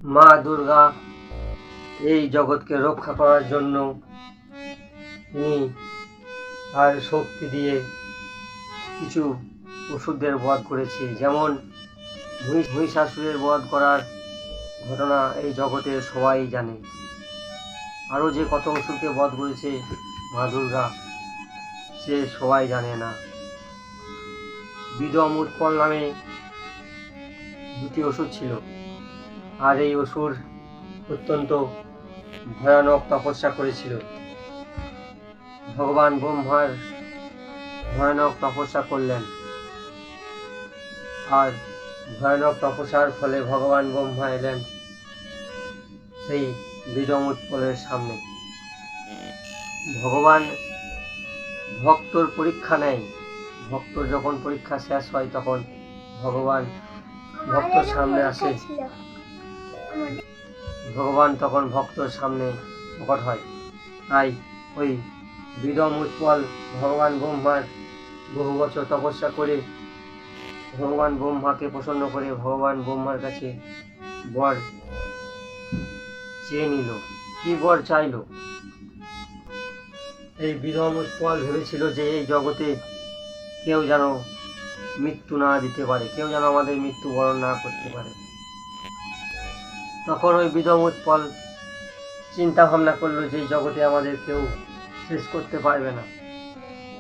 মা দুর্গা এই জগৎকে রক্ষা করার জন্য তিনি তার শক্তি দিয়ে কিছু অসুরদের বধ করেছে। যেমন মহিষাসুরের বধ করার ঘটনা এই জগতের সবাই জানে। আরও যে কত অসুরকে বধ করেছে মা দুর্গা সে সবাই জানে না। বিদম উৎপল নামে দুটি অসুর ছিল, আর এই অসুর অত্যন্ত ভয়ানক তপস্যা করেছিল। ভগবান ব্রহ্মার ভয়ানক তপস্যা করলেন, আর ভয়ানক তপস্যার ফলে ভগবান ব্রহ্মা এলেন সেই বিদম উৎপলের সামনে। ভগবান ভক্তর পরীক্ষা নেয়। ভক্তর যখন পরীক্ষা শেষ হয় তখন ভগবান ভক্তর সামনে আসে। ভগবান তখন ভক্তর সামনে প্রকট হয়। তাই ওই বিদম উৎপল ভগবান ব্রহ্মার বহু বছর তপস্যা করে ভগবান ব্রহ্মাকে প্রসন্ন করে ভগবান ব্রহ্মার কাছে বর চেয়ে নিল। কি বর চাইল? এই বিদম উৎপল ভেবেছিল যে এই জগতে কেউ যেন মৃত্যু না দিতে পারে, কেউ যেন আমাদের মৃত্যু বরণ না করতে পারে। তখন ওই বিদম উৎপল চিন্তা ভাবনা করলো যে এই জগতে আমাদের কেউ শেষ করতে পারবে না,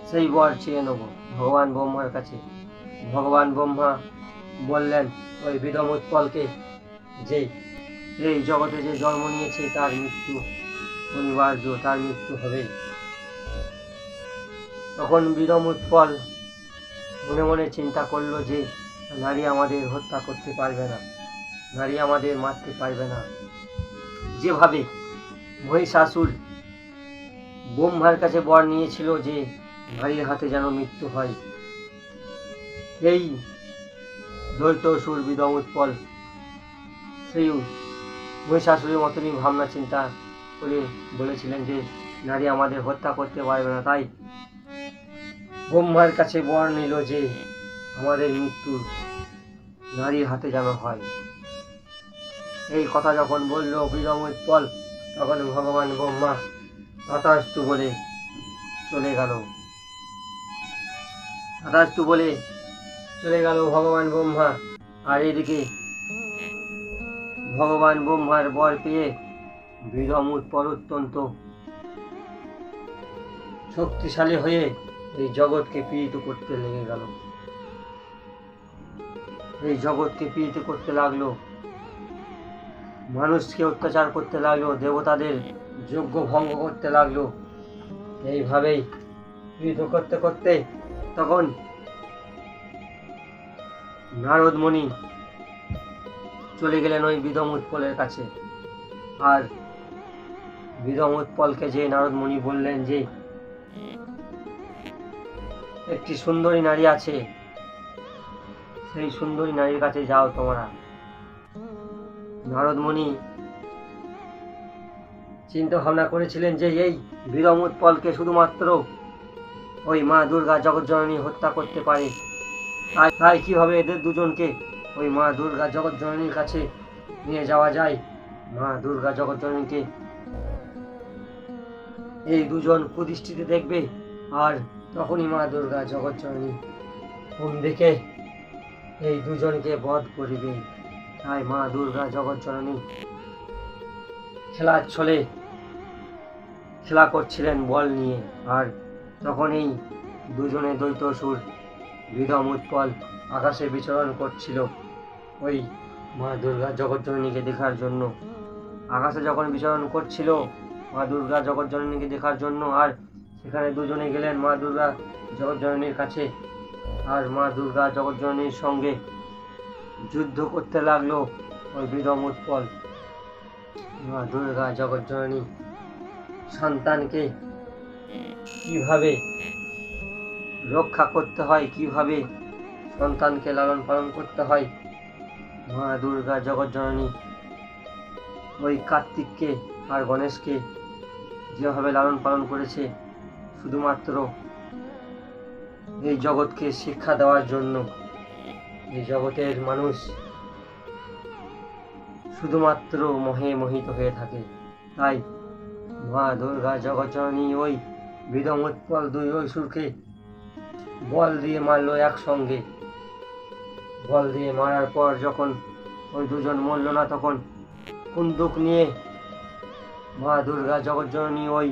সেই বর চেয়ে নেব ভগবান ব্রহ্মার কাছে। ভগবান ব্রহ্মা বললেন ওই বিদম উৎপলকে যে এই জগতে যে জন্ম নিয়েছে তার মৃত্যু অনিবার্য, তার মৃত্যু হবে। তখন বিদম উৎপল মনে মনে চিন্তা করলো যে নারী আমাদের হত্যা করতে পারবে না, নারী আমাদের মারতে পারবে না। যেভাবে মহিষাসুর ব্রহ্মার কাছে বর নিয়েছিল যে নারীর হাতে যেন মৃত্যু হয়, এই দৈত্যাসুর বিদম উৎপল সেই মহিষাসুরের মতনই ভাবনা চিন্তা করে বলেছিলেন যে নারী আমাদের হত্যা করতে পারবে না। তাই ব্রহ্মার কাছে বর নিল যে আমাদের মৃত্যু নারীর হাতে যেন হয়। এই কথা যখন বলল বিদম উৎপল তখন ভগবান ব্রহ্মা তথাস্তু বলে চলে গেল। তথাস্তু বলে চলে গেল ভগবান ব্রহ্মা। আর এদিকে ভগবান ব্রহ্মার বর পেয়ে বিদম উৎপল অত্যন্ত শক্তিশালী হয়ে এই জগৎকে পীড়িত করতে লেগে গেল। এই জগৎকে পীড়িত করতে লাগলো, মানুষকে অত্যাচার করতে লাগলো, দেবতাদের যজ্ঞ ভঙ্গ করতে লাগলো। এইভাবেই পীড়িত করতে করতে তখন নারদ মুনি চলে গেলেন ওই বিদম উৎপলের কাছে। আর বিদম উৎপলকে যে নারদ মুনি বললেন যে একটি সুন্দরী নারী আছে, সেই সুন্দরী নারীর কাছে যাও তোমরা। নারদ মুনি চিন্তা ভাবনা করেছিলেন যে এই বিদম উৎপলকে শুধুমাত্র ওই মা দুর্গা জগৎজননী হত্যা করতে পারে। তাই কিভাবে এদের দুজনকে ওই মা দুর্গা জগৎজননীর কাছে নিয়ে যাওয়া যায়। মা দুর্গা জগৎজননীকে এই দুজন কুদৃষ্টিতে দেখবে, আর তখনই মা দুর্গা জগৎজননী ঘুম থেকে এই দুজনকে বধ করিবে। তাই মা দুর্গা জগৎজননী খেলার ছলে খেলা করছিলেন বল নিয়ে। আর তখন এই দুজনে দৈত্যাসুর বিদম উৎপল আকাশে বিচরণ করছিল ওই মা দুর্গা জগৎজননীকে দেখার জন্য। আকাশে যখন বিচরণ করছিল মা দুর্গা জগৎজননীকে দেখার জন্য, আর সেখানে দুজনে গেলেন মা দুর্গা জগৎজননীর কাছে। আর মা দুর্গা জগৎজননীর সঙ্গে যুদ্ধ করতে লাগলো ওই বিদম উৎপল। মা দুর্গা জগৎজননী সন্তানকে কিভাবে রক্ষা করতে হয়, কিভাবে সন্তানকে লালন পালন করতে হয়, মা দুর্গা জগৎজননী ওই কার্তিককে আর গণেশকে যেভাবে লালন পালন করেছে শুধুমাত্র এই জগৎকে শিক্ষা দেওয়ার জন্য। এই জগতের মানুষ শুধুমাত্র মোহে মোহিত হয়ে থাকে। তাই মা দুর্গা জগজ্জননী ওই বিধম উৎপল দুই অসুরকে বল দিয়ে মারলো একসঙ্গে। বল দিয়ে মারার পর যখন ওই দুজন মরল না, তখন কুন্দুক নিয়ে মা দুর্গা জগজ্জননী ওই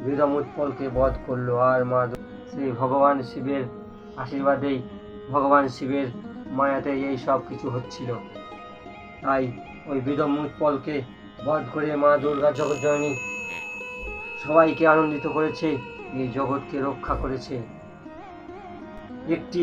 বিধম উৎপলকে বধ করলো। আর সেই ভগবান শিবের আশীর্বাদেই, ভগবান শিবের মায়াতেই এই সব কিছু হচ্ছিল। তাই ওই বিধম উৎপলকে বধ করে মা দুর্গা জগজ্জননী সবাইকে আনন্দিত করেছে, এই জগৎকে রক্ষা করেছে। একটি